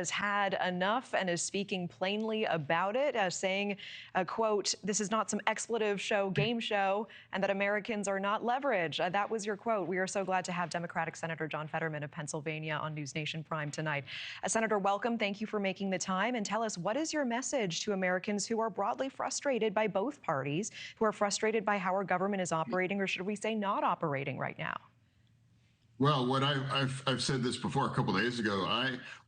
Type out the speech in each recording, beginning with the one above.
has had enough and is speaking plainly about it, saying, quote, "This is not some expletive show, game show, and that Americans are not leverage." That was your quote. We are so glad to have Democratic Senator John Fetterman of Pennsylvania on NewsNation Prime tonight. Senator, welcome. Thank you for making the time. And tell us, what is your message to Americans who are broadly frustrated by both parties, who are frustrated by how our government is operating, or should we say not operating right now? Well, what I've said this before a couple of days ago.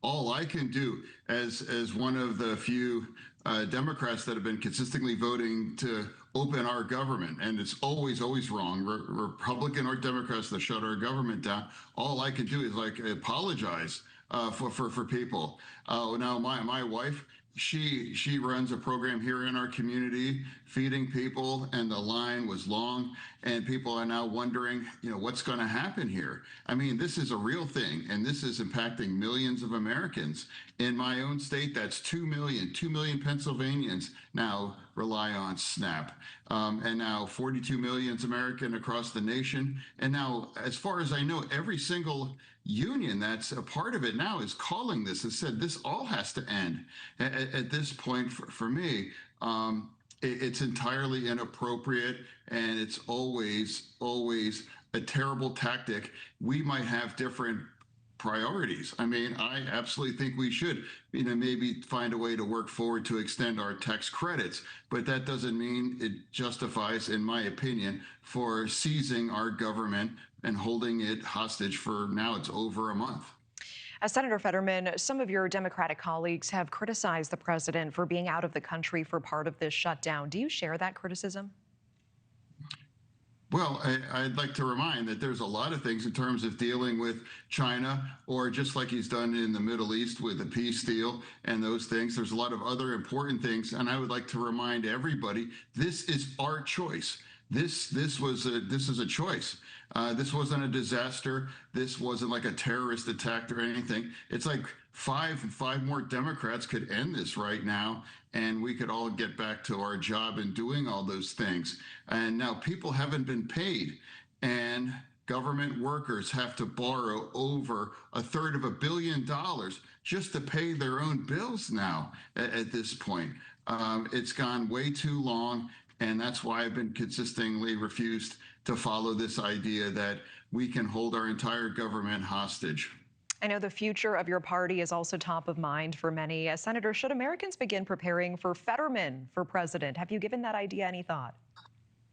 All I can do as one of the few Democrats that have been consistently voting to open our government, and it's always wrong. Republican or Democrats that shut our government down. All I can do is apologize for people. Now my wife, she runs a program here in our community, feeding people, and the line was long, and people are now wondering, what's going to happen here. I mean, this is a real thing, and this is impacting millions of Americans. In my own state, that's 2 million Pennsylvanians now rely on SNAP, and now 42 million American across the nation. And now, as far as I know, every single union that's a part of it now is calling this and said this all has to end. At this point, for me, it's entirely inappropriate, and it's always a terrible tactic. We might have different priorities. I mean, I absolutely think we should, maybe find a way to work forward to extend our tax credits, but that doesn't mean it justifies, in my opinion, for seizing our government and holding it hostage for now it's over a month. Senator Fetterman, some of your Democratic colleagues have criticized the president for being out of the country for part of this shutdown. Do you share that criticism? Well, I'd like to remind that there's a lot of things in terms of dealing with China, or just like he's done in the Middle East with the peace deal and those things. There's a lot of other important things, and I would like to remind everybody, this is our choice. This is a choice. This wasn't a disaster. This wasn't like a terrorist attack or anything. It's like five more Democrats could end this right now, and we could all get back to our job and doing all those things. And now people haven't been paid, and government workers have to borrow over $1/3 billion just to pay their own bills now at this point. It's gone way too long. And that's why I've been consistently refused to follow this idea that we can hold our entire government hostage. I know the future of your party is also top of mind for many. Senator, should Americans begin preparing for Fetterman for president? Have you given that idea any thought?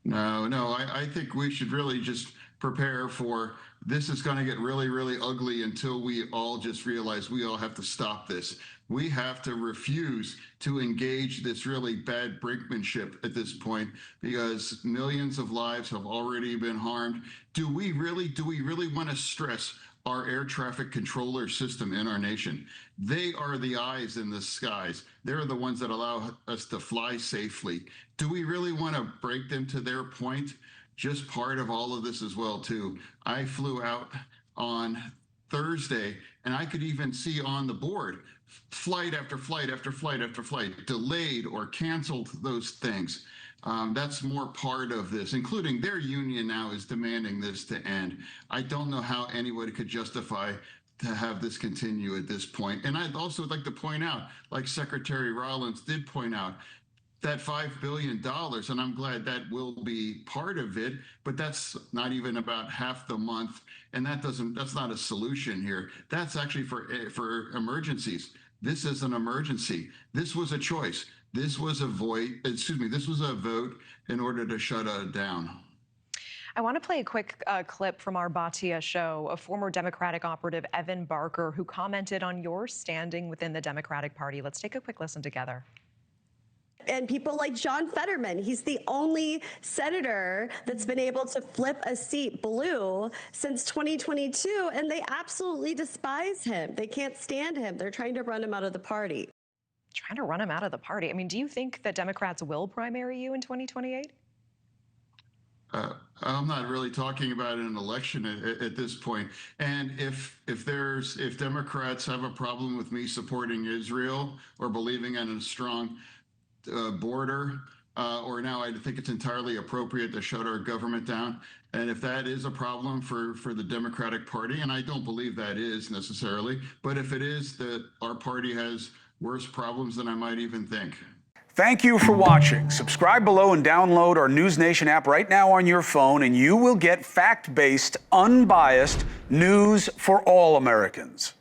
No, I think we should really just prepare for this is going to get really ugly until we all just realize we all have to stop this. We have to refuse to engage this really bad brinkmanship at this point, because millions of lives have already been harmed. Do we really want to stress our air traffic controller system in our nation? They are the eyes in the skies. They're the ones that allow us to fly safely. Do we really want to break them to their point? Just part of all of this as well, too. I flew out on Thursday, and I could even see on the board flight after flight after flight after flight, delayed or canceled those things. That's more part of this, including their union now is demanding this to end. I don't know how anybody could justify to have this continue at this point. And I'd also like to point out, like Secretary Rollins did point out, that $5 billion, and I'm glad that will be part of it, but that's not even about half the month, and that's not a solution here. That's actually for emergencies. This is an emergency. This was a choice. This was a vote in order to shut it down. I want to play a quick clip from our Batia show, a former Democratic operative, Evan Barker, who commented on your standing within the Democratic Party. Let's take a quick listen together. And people like John Fetterman, he's the only senator that's been able to flip a seat blue since 2022, and they absolutely despise him. They can't stand him. They're trying to run him out of the party. Trying to run him out of the party. I mean, do you think that Democrats will primary you in 2028? I'm not really talking about an election at this point. And if Democrats have a problem with me supporting Israel or believing in a strong border or now I think it's entirely appropriate to shut our government down. And if that is a problem for the Democratic Party, and I don't believe that is necessarily, but if it is, that our party has worse problems than I might even think. Thank you for watching. Subscribe below and download our NewsNation app right now on your phone, and you will get fact-based, unbiased news for all Americans.